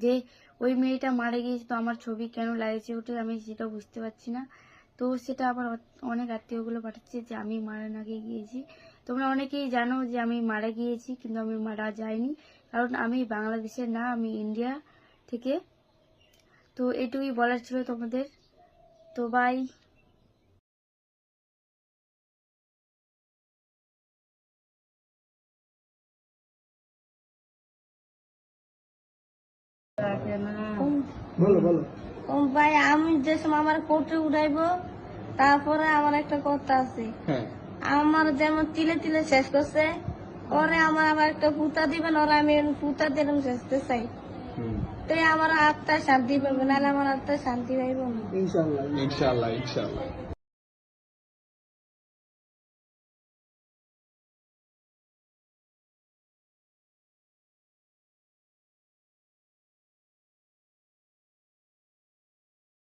যে ওই মেয়েটা মারা গিয়েছে, তো আমার ছবি কেন লাগিয়েছে ওটা আমি সেটা বুঝতে পারছি না। তো সেটা আবার অনেক আত্মীয়গুলো পাঠাচ্ছে যে আমি মারা না গিয়েছি। তোমরা অনেকেই জানো যে আমি মারা গিয়েছি, কিন্তু আমি মারা যাইনি, কারণ আমি বাংলাদেশের না, আমি ইন্ডিয়া থেকে। তো এটুকুই বলার ছিল তোমাদের। তো বাই। বলো বলো। ভাই আমি যে সময় আমার কোর্টে উঠাইবো, তারপরে আমার একটা কথা আছে। হ্যাঁ, আমার যেমন তিলে তিলে শেষ করছে, ওরে আমার আবার একটা পুতা দিবেন, ওরা আমি পুতা দিলাম শেষতে চাই। তো আমার আত্মা শান্তি পাবে, নাহলে আমার আত্মা শান্তি পাইব না। ইনশাল্লাহ ইনশাল্লাহ ইনশাল্লাহ।